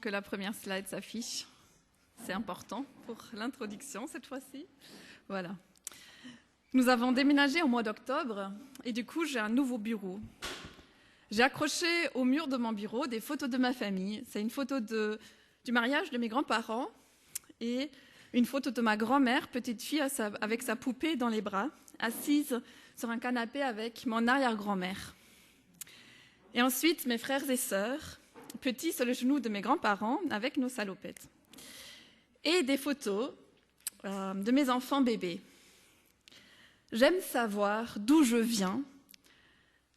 que la première slide s'affiche. C'est important pour l'introduction cette fois-ci. Voilà. Nous avons déménagé au mois d'octobre et du coup, j'ai un nouveau bureau. J'ai accroché au mur de mon bureau des photos de ma famille. C'est une photo du mariage de mes grands-parents et une photo de ma grand-mère, petite fille avec sa poupée dans les bras, assise sur un canapé avec mon arrière-grand-mère. Et ensuite, mes frères et sœurs, petits sur le genou de mes grands-parents avec nos salopettes. Et des photos de mes enfants bébés. J'aime savoir d'où je viens.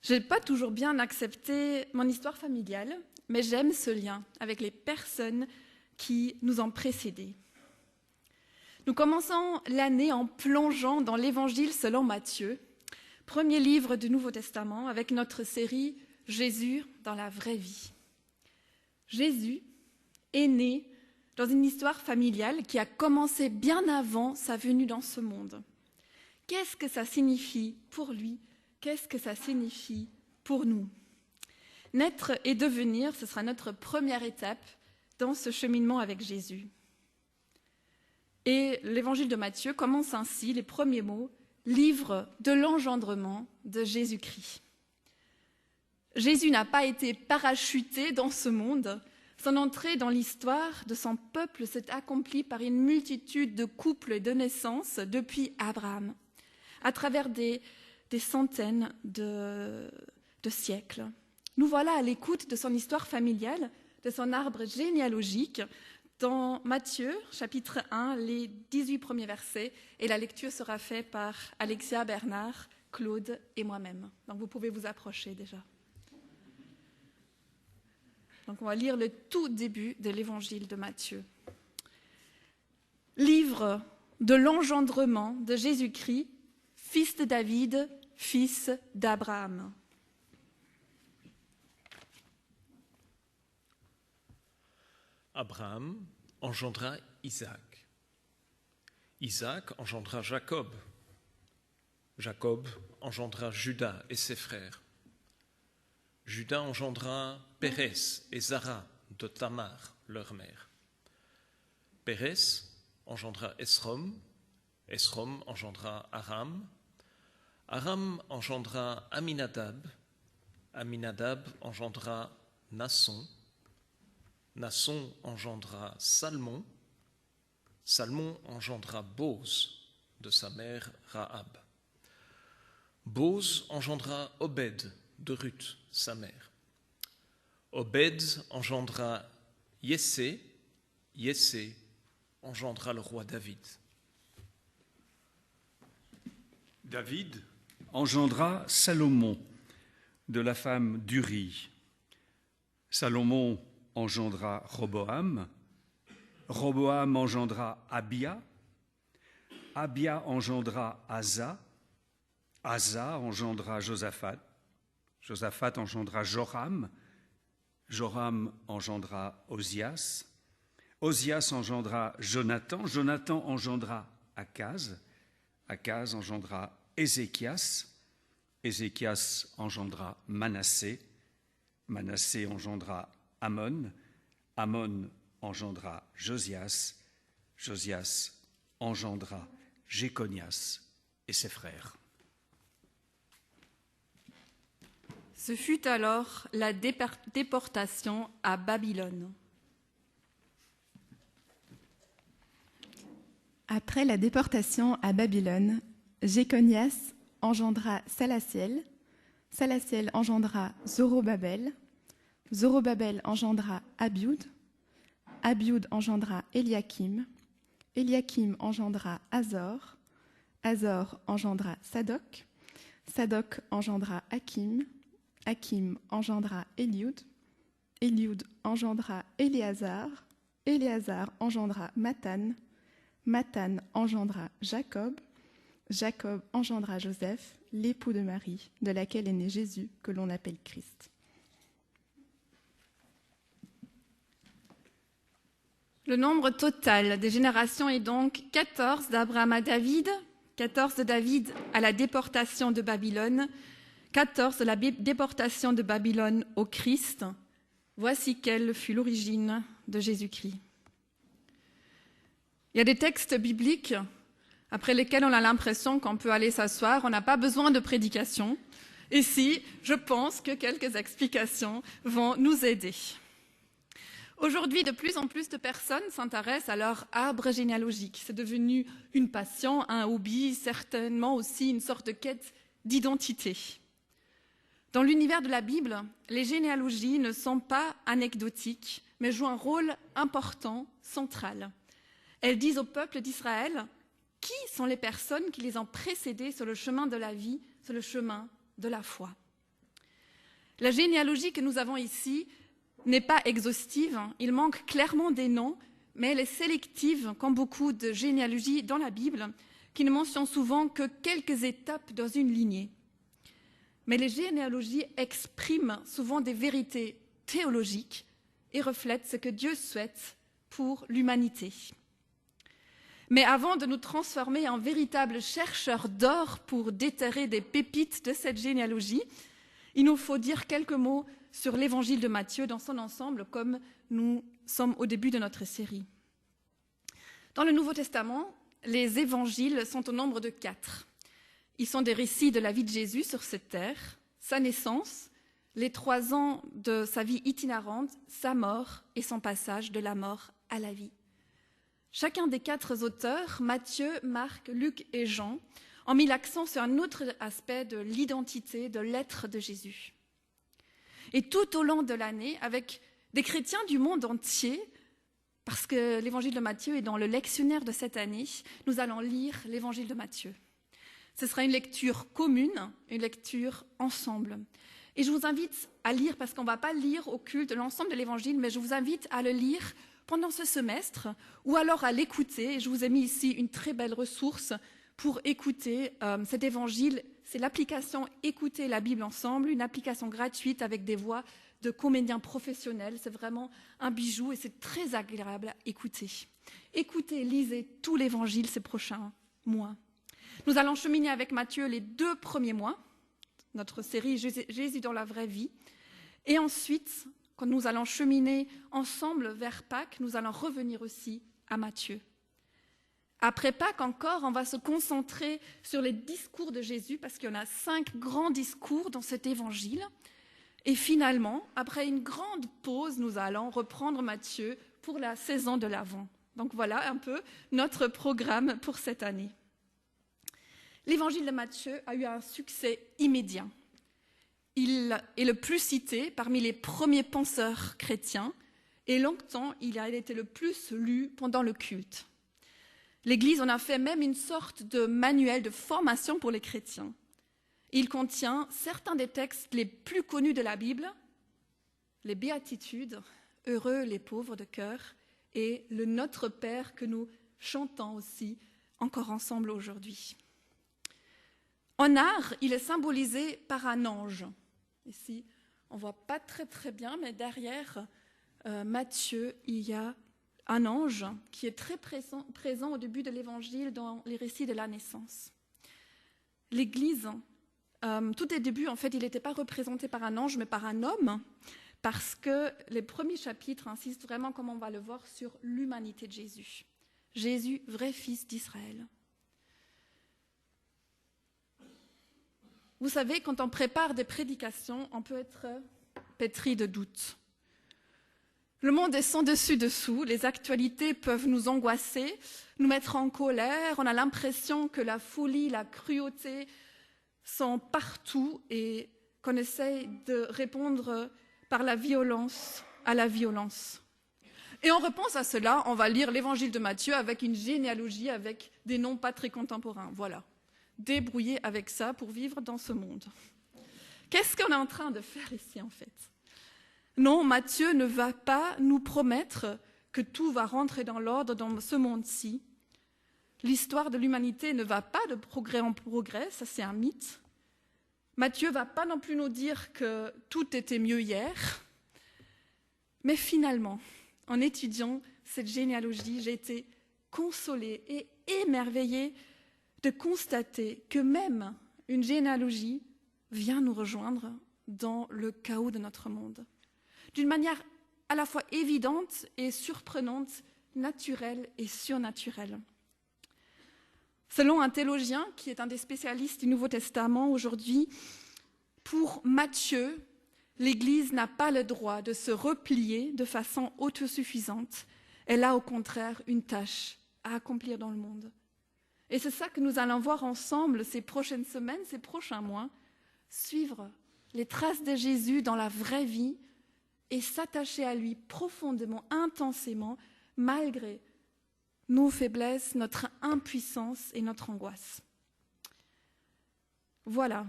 Je n'ai pas toujours bien accepté mon histoire familiale, mais j'aime ce lien avec les personnes qui nous ont précédés. Nous commençons l'année en plongeant dans l'Évangile selon Matthieu, premier livre du Nouveau Testament, avec notre série « Jésus dans la vraie vie ». Jésus est né dans une histoire familiale qui a commencé bien avant sa venue dans ce monde. Qu'est-ce que ça signifie pour lui? Qu'est-ce que ça signifie pour nous? Naître et devenir, ce sera notre première étape dans ce cheminement avec Jésus. Et l'évangile de Matthieu commence ainsi, les premiers mots, livre de l'engendrement de Jésus-Christ. Jésus n'a pas été parachuté dans ce monde. Son entrée dans l'histoire de son peuple s'est accomplie par une multitude de couples et de naissances depuis Abraham, à travers des centaines de siècles. Nous voilà à l'écoute de son histoire familiale, de son arbre généalogique, dans Matthieu, chapitre 1, les 18 premiers versets, et la lecture sera faite par Alexia, Bernard, Claude et moi-même. Donc vous pouvez vous approcher déjà. Donc on va lire le tout début de l'évangile de Matthieu. Livre de l'engendrement de Jésus-Christ, fils de David, fils d'Abraham. Abraham engendra Isaac. Isaac engendra Jacob. Jacob engendra Juda et ses frères. Juda engendra Pérez et Zara de Tamar, leur mère. Pérez engendra Esrom. Esrom engendra Aram. Aram engendra Aminadab. Aminadab engendra Nasson. Nasson engendra Salmon. Salmon engendra Boz de sa mère Rahab. Boz engendra Obed de Ruth, sa mère. Obed engendra Yessé. Yessé engendra le roi David. David engendra Salomon de la femme d'Uri. Salomon engendra Roboam. Roboam engendra Abia. Abia engendra Asa. Asa engendra Josaphat. Josaphat engendra Joram. Joram engendra Osias. Osias engendra Jonathan. Jonathan engendra Akaz. Akaz engendra Ézéchias. Ézéchias engendra Manassé. Manassé engendra Amon. Amon engendra Josias. Josias engendra Jéconias et ses frères. Ce fut alors la déportation à Babylone. Après la déportation à Babylone, Jéconias engendra Salatiel. Salatiel engendra Zorobabel. Zorobabel engendra Abiud. Abiud engendra Eliakim. Eliakim engendra Azor. Azor engendra Sadoc. Sadoc engendra Hakim. Hakim engendra Eliud. Eliud engendra Éléazar. Éléazar engendra Mathan. Mathan engendra Jacob. Jacob engendra Joseph, l'époux de Marie, de laquelle est né Jésus, que l'on appelle Christ. Le nombre total des générations est donc 14 d'Abraham à David, 14 de David à la déportation de Babylone, 14 de la déportation de Babylone au Christ. Voici quelle fut l'origine de Jésus-Christ. Il y a des textes bibliques après lesquels on a l'impression qu'on peut aller s'asseoir, on n'a pas besoin de prédication. Ici, je pense que quelques explications vont nous aider. Aujourd'hui, de plus en plus de personnes s'intéressent à leur arbre généalogique. C'est devenu une passion, un hobby, certainement aussi une sorte de quête d'identité. Dans l'univers de la Bible, les généalogies ne sont pas anecdotiques, mais jouent un rôle important, central. Elles disent au peuple d'Israël qui sont les personnes qui les ont précédés sur le chemin de la vie, sur le chemin de la foi. La généalogie que nous avons ici n'est pas exhaustive, il manque clairement des noms, mais elle est sélective, comme beaucoup de généalogies dans la Bible, qui ne mentionnent souvent que quelques étapes dans une lignée. Mais les généalogies expriment souvent des vérités théologiques et reflètent ce que Dieu souhaite pour l'humanité. Mais avant de nous transformer en véritables chercheurs d'or pour déterrer des pépites de cette généalogie, il nous faut dire quelques mots sur l'évangile de Matthieu dans son ensemble, comme nous sommes au début de notre série. Dans le Nouveau Testament, les évangiles sont au nombre de 4. Ils sont des récits de la vie de Jésus sur cette terre, sa naissance, les 3 ans de sa vie itinérante, sa mort et son passage de la mort à la vie. Chacun des 4 auteurs, Matthieu, Marc, Luc et Jean, ont mis l'accent sur un autre aspect de l'identité, de l'être de Jésus. Et tout au long de l'année, avec des chrétiens du monde entier, parce que l'évangile de Matthieu est dans le lectionnaire de cette année, nous allons lire l'évangile de Matthieu. Ce sera une lecture commune, une lecture ensemble. Et je vous invite à lire, parce qu'on ne va pas lire au culte l'ensemble de l'évangile, mais je vous invite à le lire pendant ce semestre, ou alors à l'écouter. Je vous ai mis ici une très belle ressource pour écouter cet évangile. C'est l'application Écouter la Bible ensemble, une application gratuite avec des voix de comédiens professionnels. C'est vraiment un bijou et c'est très agréable à écouter. Écoutez, lisez tout l'évangile ces prochains mois. Nous allons cheminer avec Matthieu les 2 premiers mois, notre série Jésus dans la vraie vie. Et ensuite, quand nous allons cheminer ensemble vers Pâques, nous allons revenir aussi à Matthieu. Après Pâques encore, on va se concentrer sur les discours de Jésus, parce qu'il y en a 5 grands discours dans cet évangile. Et finalement, après une grande pause, nous allons reprendre Matthieu pour la saison de l'Avent. Donc voilà un peu notre programme pour cette année. L'évangile de Matthieu a eu un succès immédiat. Il est le plus cité parmi les premiers penseurs chrétiens et longtemps, il a été le plus lu pendant le culte. L'Église en a fait même une sorte de manuel de formation pour les chrétiens. Il contient certains des textes les plus connus de la Bible, les béatitudes, heureux les pauvres de cœur, et le Notre Père que nous chantons aussi encore ensemble aujourd'hui. En art, il est symbolisé par un ange. Ici, on ne voit pas très bien, mais derrière Matthieu, il y a un ange qui est très présent au début de l'Évangile dans les récits de la naissance. L'Église, tout au début, en fait, il n'était pas représenté par un ange, mais par un homme, parce que les premiers chapitres insistent vraiment, comme on va le voir, sur l'humanité de Jésus. Jésus, vrai fils d'Israël. Vous savez, quand on prépare des prédications, on peut être pétri de doutes. Le monde est sans dessus-dessous, les actualités peuvent nous angoisser, nous mettre en colère, on a l'impression que la folie, la cruauté sont partout et qu'on essaye de répondre par la violence à la violence. Et en réponse à cela, on va lire l'évangile de Matthieu avec une généalogie, avec des noms pas très contemporains. Voilà. Débrouiller avec ça pour vivre dans ce monde. Qu'est-ce qu'on est en train de faire ici, en fait? Non, Matthieu ne va pas nous promettre que tout va rentrer dans l'ordre dans ce monde-ci. L'histoire de l'humanité ne va pas de progrès en progrès, ça c'est un mythe. Matthieu ne va pas non plus nous dire que tout était mieux hier. Mais finalement, en étudiant cette généalogie, j'ai été consolée et émerveillée de constater que même une généalogie vient nous rejoindre dans le chaos de notre monde. D'une manière à la fois évidente et surprenante, naturelle et surnaturelle. Selon un théologien, qui est un des spécialistes du Nouveau Testament aujourd'hui, pour Matthieu, l'Église n'a pas le droit de se replier de façon autosuffisante. Elle a au contraire une tâche à accomplir dans le monde. Et c'est ça que nous allons voir ensemble ces prochaines semaines, ces prochains mois, suivre les traces de Jésus dans la vraie vie et s'attacher à lui profondément, intensément, malgré nos faiblesses, notre impuissance et notre angoisse. Voilà,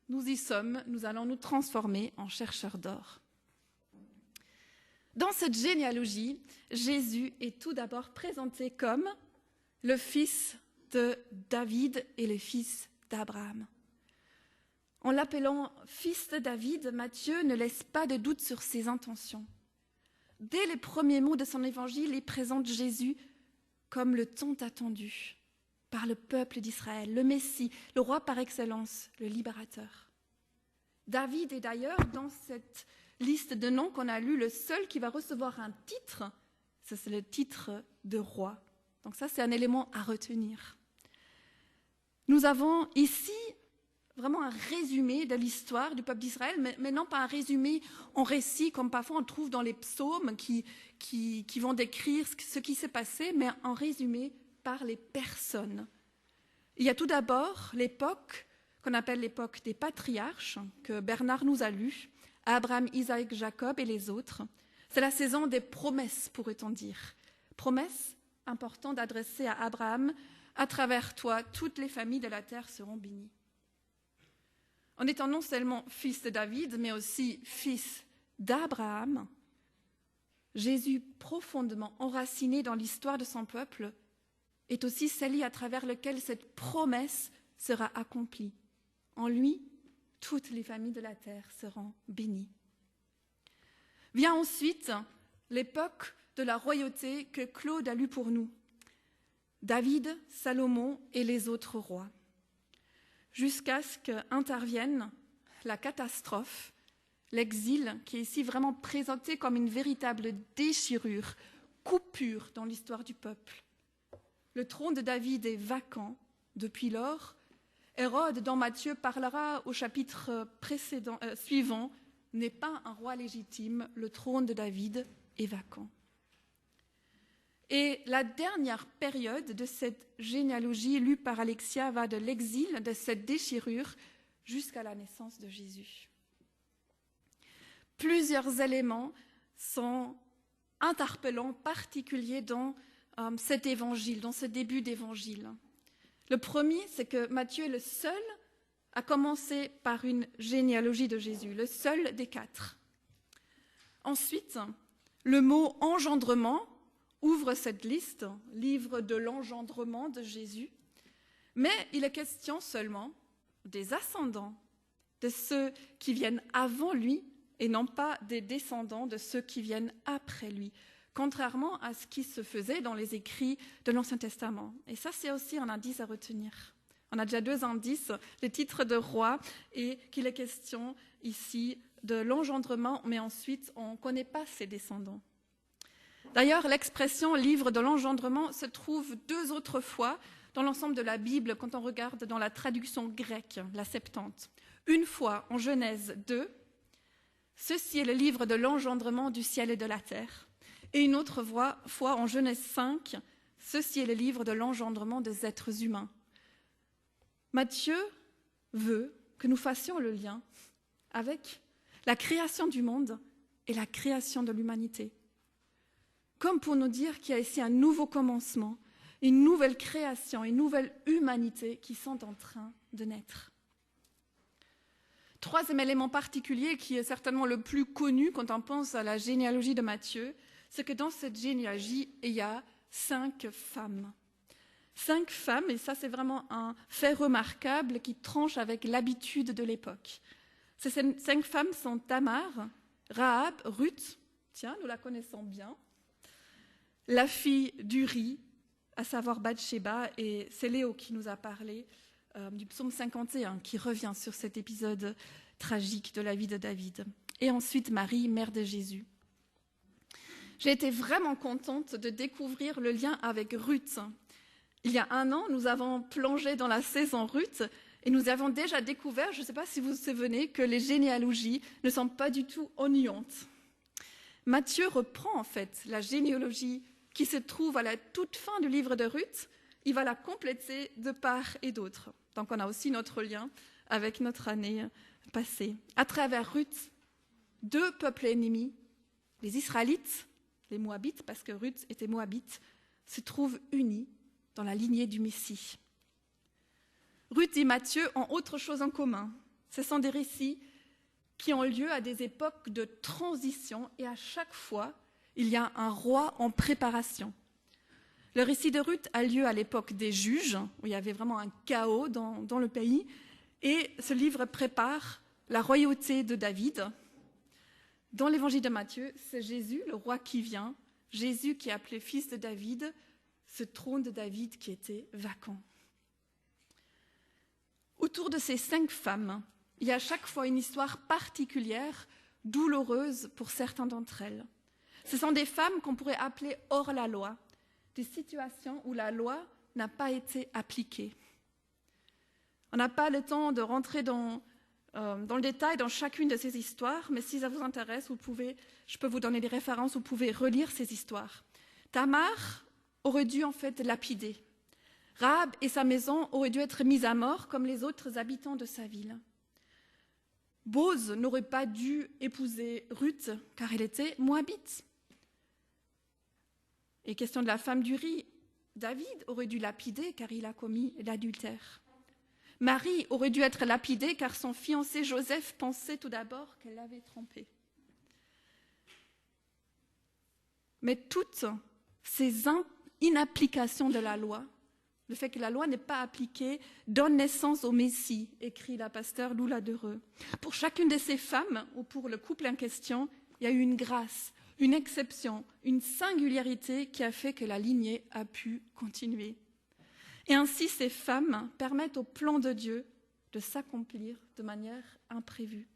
nous y sommes, nous allons nous transformer en chercheurs d'or. Dans cette généalogie, Jésus est tout d'abord présenté comme le fils de David et le fils d'Abraham. En l'appelant fils de David, Matthieu ne laisse pas de doute sur ses intentions. Dès les premiers mots de son évangile, il présente Jésus comme le tant attendu par le peuple d'Israël, le Messie, le roi par excellence, le libérateur. David est d'ailleurs, dans cette liste de noms qu'on a lu, le seul qui va recevoir un titre, ça c'est le titre de roi. Donc ça, c'est un élément à retenir. Nous avons ici vraiment un résumé de l'histoire du peuple d'Israël, mais non pas un résumé en récit, comme parfois on trouve dans les psaumes qui vont décrire ce qui s'est passé, mais en résumé par les personnes. Il y a tout d'abord l'époque qu'on appelle l'époque des patriarches, que Bernard nous a lu, Abraham, Isaac, Jacob et les autres. C'est la saison des promesses, pourrait-on dire. Promesses importantes adressées à Abraham: à travers toi, toutes les familles de la terre seront bénies. En étant non seulement fils de David, mais aussi fils d'Abraham, Jésus, profondément enraciné dans l'histoire de son peuple, est aussi celui à travers lequel cette promesse sera accomplie. En lui, toutes les familles de la terre seront bénies. Vient ensuite l'époque de la royauté que Claude a lue pour nous. David, Salomon et les autres rois. Jusqu'à ce qu'intervienne la catastrophe, l'exil, qui est ici vraiment présenté comme une véritable déchirure, coupure dans l'histoire du peuple. Le trône de David est vacant depuis lors. Hérode, dont Matthieu parlera au chapitre suivant, n'est pas un roi légitime. Le trône de David est vacant. Et la dernière période de cette généalogie lue par Alexia va de l'exil, de cette déchirure, jusqu'à la naissance de Jésus. Plusieurs éléments sont interpellants, particuliers dans cet évangile, dans ce début d'évangile. Le premier, c'est que Matthieu est le seul à commencer par une généalogie de Jésus, le seul des 4. Ensuite, le mot « engendrement » ouvre cette liste, livre de l'engendrement de Jésus, mais il est question seulement des ascendants, de ceux qui viennent avant lui et non pas des descendants de ceux qui viennent après lui, contrairement à ce qui se faisait dans les écrits de l'Ancien Testament. Et ça, c'est aussi un indice à retenir. On a déjà 2 indices, les titres de roi, et qu'il est question ici de l'engendrement, mais ensuite on ne connaît pas ses descendants. D'ailleurs, l'expression « livre de l'engendrement » se trouve 2 autres fois dans l'ensemble de la Bible quand on regarde dans la traduction grecque, la Septante. Une fois en Genèse 2, « Ceci est le livre de l'engendrement du ciel et de la terre ». Et une autre fois en Genèse 5, « Ceci est le livre de l'engendrement des êtres humains ». Matthieu veut que nous fassions le lien avec la création du monde et la création de l'humanité. Comme pour nous dire qu'il y a ici un nouveau commencement, une nouvelle création, une nouvelle humanité qui sont en train de naître. Troisième élément particulier, qui est certainement le plus connu quand on pense à la généalogie de Matthieu, c'est que dans cette généalogie, il y a 5 femmes. 5 femmes, et ça c'est vraiment un fait remarquable qui tranche avec l'habitude de l'époque. Ces 5 femmes sont Tamar, Rahab, Ruth, tiens, nous la connaissons bien, la fille d'Uri, à savoir Bathsheba, et c'est Léo qui nous a parlé du psaume 51, qui revient sur cet épisode tragique de la vie de David. Et ensuite Marie, mère de Jésus. J'ai été vraiment contente de découvrir le lien avec Ruth. Il y a 1 an, nous avons plongé dans la saison Ruth et nous avons déjà découvert, je ne sais pas si vous vous souvenez, que les généalogies ne sont pas du tout ennuyantes. Matthieu reprend en fait la généalogie qui se trouve à la toute fin du livre de Ruth. Il va la compléter de part et d'autre. Donc on a aussi notre lien avec notre année passée. À travers Ruth, 2 peuples ennemis, les Israélites, les Moabites, parce que Ruth était Moabite, se trouvent unis dans la lignée du Messie. Ruth et Matthieu ont autre chose en commun. Ce sont des récits qui ont lieu à des époques de transition et à chaque fois, il y a un roi en préparation. Le récit de Ruth a lieu à l'époque des juges, où il y avait vraiment un chaos dans le pays, et ce livre prépare la royauté de David. Dans l'évangile de Matthieu, c'est Jésus, le roi qui vient, Jésus qui est appelé fils de David, ce trône de David qui était vacant. Autour de ces 5 femmes, il y a à chaque fois une histoire particulière, douloureuse pour certains d'entre elles. Ce sont des femmes qu'on pourrait appeler hors la loi, des situations où la loi n'a pas été appliquée. On n'a pas le temps de rentrer dans le détail dans chacune de ces histoires, mais si ça vous intéresse, je peux vous donner des références, vous pouvez relire ces histoires. Tamar aurait dû en fait lapider. Rahab et sa maison auraient dû être mises à mort comme les autres habitants de sa ville. Boz n'aurait pas dû épouser Ruth car elle était moabite. Et question de la femme d'Uri, David aurait dû lapider car il a commis l'adultère. Marie aurait dû être lapidée car son fiancé Joseph pensait tout d'abord qu'elle l'avait trompé. Mais toutes ces inapplications de la loi, le fait que la loi n'est pas appliquée, donne naissance au Messie, écrit la pasteur Lula Dereux. Pour chacune de ces femmes, ou pour le couple en question, il y a eu une grâce, une exception, une singularité qui a fait que la lignée a pu continuer. Et ainsi, ces femmes permettent au plan de Dieu de s'accomplir de manière imprévue.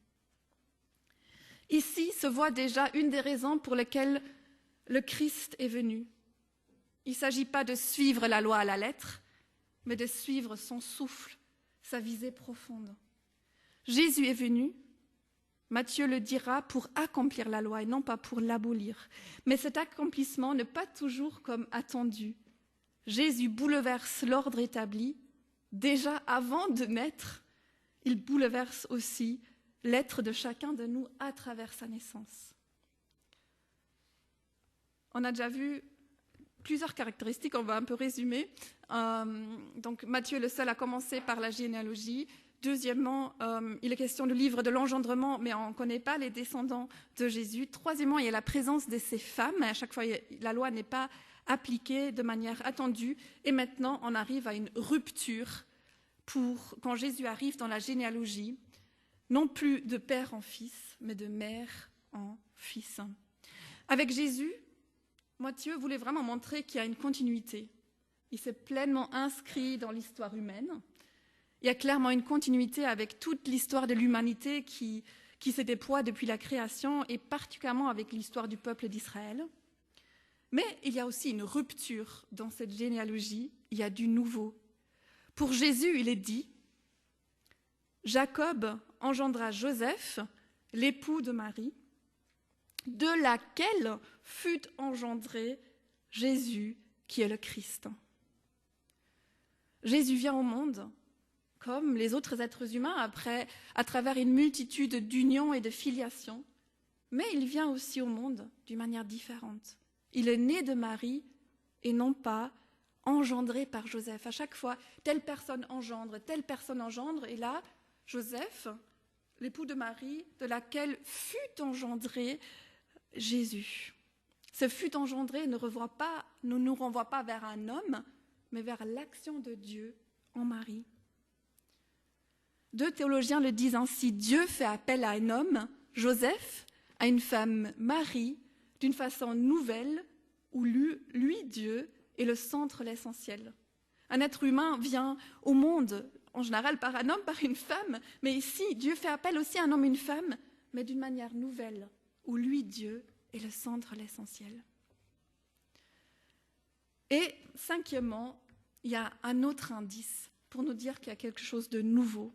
Ici se voit déjà une des raisons pour lesquelles le Christ est venu. Il ne s'agit pas de suivre la loi à la lettre, mais de suivre son souffle, sa visée profonde. Jésus est venu, Matthieu le dira, pour accomplir la loi et non pas pour l'abolir. Mais cet accomplissement n'est pas toujours comme attendu. Jésus bouleverse l'ordre établi. Déjà avant de naître, il bouleverse aussi l'être de chacun de nous à travers sa naissance. On a déjà vu plusieurs caractéristiques, on va un peu résumer. Donc Matthieu le seul a commencé par la généalogie. Deuxièmement, il est question du livre de l'engendrement, mais on ne connaît pas les descendants de Jésus. Troisièmement, il y a la présence de ces femmes. À chaque fois, la loi n'est pas appliquée de manière attendue. Et maintenant, on arrive à une rupture quand Jésus arrive dans la généalogie, non plus de père en fils, mais de mère en fils. Avec Jésus, Matthieu voulait vraiment montrer qu'il y a une continuité. Il s'est pleinement inscrit dans l'histoire humaine. Il y a clairement une continuité avec toute l'histoire de l'humanité qui se déploie depuis la création et particulièrement avec l'histoire du peuple d'Israël. Mais il y a aussi une rupture dans cette généalogie. Il y a du nouveau. Pour Jésus, il est dit « Jacob engendra Joseph, l'époux de Marie, de laquelle fut engendré Jésus, qui est le Christ. » Jésus vient au monde comme les autres êtres humains, à travers une multitude d'unions et de filiations, mais il vient aussi au monde d'une manière différente. Il est né de Marie et non pas engendré par Joseph. À chaque fois, telle personne engendre, et là, Joseph, l'époux de Marie, de laquelle fut engendré Jésus. Ce fut engendré ne nous renvoie pas vers un homme, mais vers l'action de Dieu en Marie. 2 théologiens le disent ainsi, Dieu fait appel à un homme, Joseph, à une femme, Marie, d'une façon nouvelle, où lui, Dieu, est le centre, l'essentiel. Un être humain vient au monde, en général par un homme, par une femme, mais ici, Dieu fait appel aussi à un homme et une femme, mais d'une manière nouvelle, où lui, Dieu, est le centre, l'essentiel. Et cinquièmement, il y a un autre indice pour nous dire qu'il y a quelque chose de nouveau.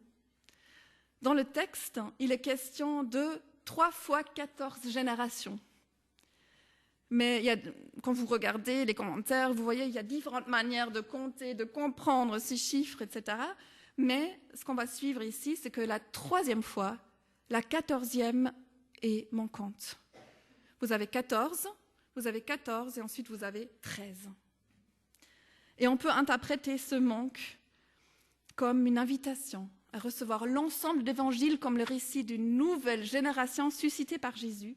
Dans le texte, il est question de 3 fois 14 générations. Mais quand vous regardez les commentaires, vous voyez, il y a différentes manières de compter, de comprendre ces chiffres, etc. Mais ce qu'on va suivre ici, c'est que la 3e fois, la 14e est manquante. Vous avez 14, et ensuite vous avez 13. Et on peut interpréter ce manque comme une invitation à recevoir l'ensemble d'évangiles comme le récit d'une nouvelle génération suscitée par Jésus.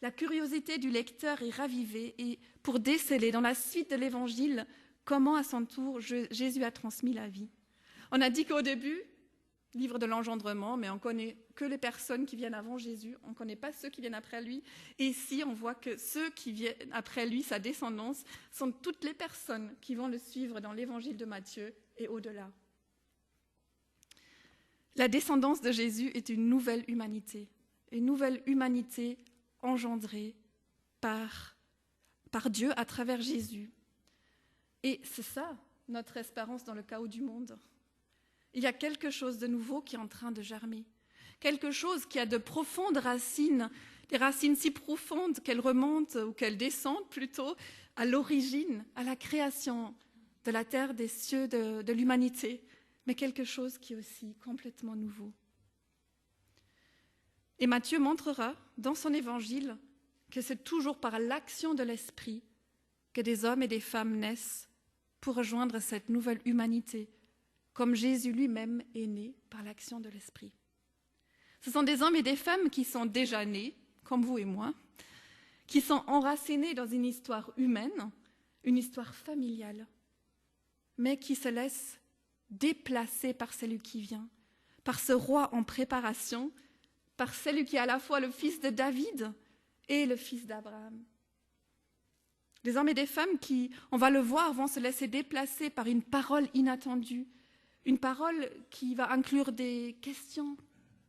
La curiosité du lecteur est ravivée et pour déceler dans la suite de l'évangile comment à son tour Jésus a transmis la vie. On a dit qu'au début, livre de l'engendrement, mais on ne connaît que les personnes qui viennent avant Jésus, on ne connaît pas ceux qui viennent après lui. Et ici, on voit que ceux qui viennent après lui, sa descendance, sont toutes les personnes qui vont le suivre dans l'évangile de Matthieu et au-delà. La descendance de Jésus est une nouvelle humanité engendrée par Dieu à travers Jésus. Et c'est ça notre espérance dans le chaos du monde. Il y a quelque chose de nouveau qui est en train de germer, quelque chose qui a de profondes racines, des racines si profondes qu'elles remontent ou qu'elles descendent plutôt à l'origine, à la création de la terre, des cieux, de l'humanité, mais quelque chose qui est aussi complètement nouveau. Et Matthieu montrera dans son évangile que c'est toujours par l'action de l'Esprit que des hommes et des femmes naissent pour rejoindre cette nouvelle humanité, comme Jésus lui-même est né par l'action de l'Esprit. Ce sont des hommes et des femmes qui sont déjà nés, comme vous et moi, qui sont enracinés dans une histoire humaine, une histoire familiale, mais qui se laissent déplacer par celui qui vient, par ce roi en préparation, par celui qui est à la fois le fils de David et le fils d'Abraham. Des hommes et des femmes qui, on va le voir, vont se laisser déplacer par une parole inattendue, une parole qui va inclure des questions,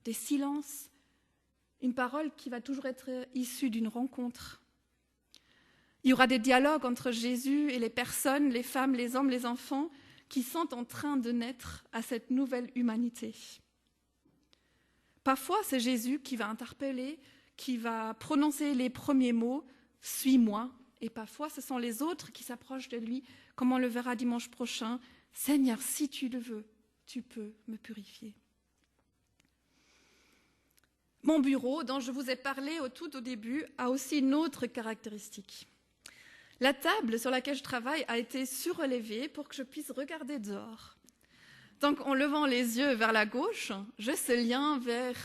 des silences, une parole qui va toujours être issue d'une rencontre. Il y aura des dialogues entre Jésus et les personnes, les femmes, les hommes, les enfants, qui sont en train de naître à cette nouvelle humanité. Parfois, c'est Jésus qui va interpeller, qui va prononcer les premiers mots « Suis-moi ». Et parfois, ce sont les autres qui s'approchent de lui, comme on le verra dimanche prochain. « Seigneur, si tu le veux, tu peux me purifier. » Mon bureau, dont je vous ai parlé tout au début, a aussi une autre caractéristique. La table sur laquelle je travaille a été surélevée pour que je puisse regarder dehors. Donc, en levant les yeux vers la gauche, j'ai ce lien vers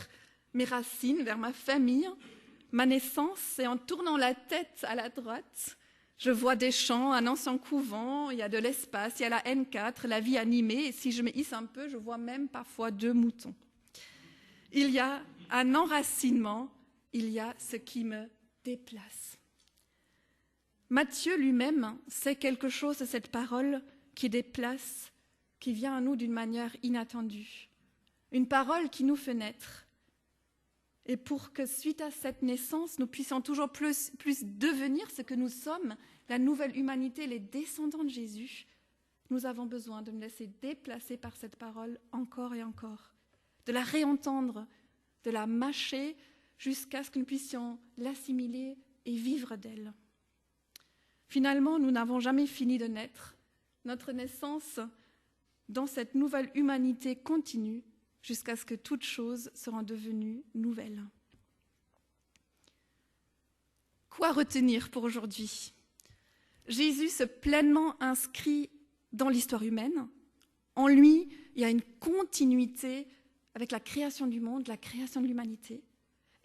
mes racines, vers ma famille, ma naissance, et en tournant la tête à la droite, je vois des champs, un ancien couvent, il y a de l'espace, il y a la N4, la vie animée, et si je me hisse un peu, je vois même parfois 2 moutons. Il y a un enracinement, il y a ce qui me déplace. Matthieu lui-même sait quelque chose de cette parole qui déplace, qui vient à nous d'une manière inattendue. Une parole qui nous fait naître. Et pour que, suite à cette naissance, nous puissions toujours plus devenir ce que nous sommes, la nouvelle humanité, les descendants de Jésus, nous avons besoin de nous laisser déplacer par cette parole encore et encore, de la réentendre, de la mâcher jusqu'à ce que nous puissions l'assimiler et vivre d'elle. Finalement, nous n'avons jamais fini de naître. Notre naissance dans cette nouvelle humanité continue jusqu'à ce que toutes choses seront devenues nouvelles. Quoi retenir pour aujourd'hui ? Jésus se pleinement inscrit dans l'histoire humaine. En lui, il y a une continuité avec la création du monde, la création de l'humanité.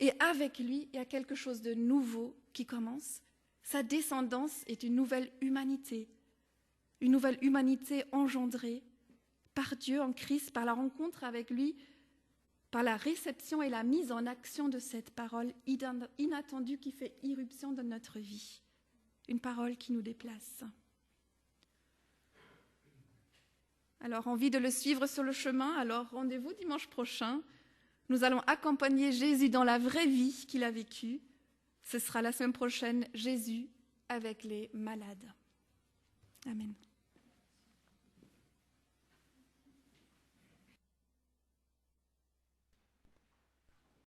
Et avec lui, il y a quelque chose de nouveau qui commence. Sa descendance est une nouvelle humanité engendrée par Dieu en Christ, par la rencontre avec lui, par la réception et la mise en action de cette parole inattendue qui fait irruption dans notre vie. Une parole qui nous déplace. Alors, envie de le suivre sur le chemin, alors rendez-vous dimanche prochain. Nous allons accompagner Jésus dans la vraie vie qu'il a vécue. Ce sera la semaine prochaine, Jésus avec les malades. Amen.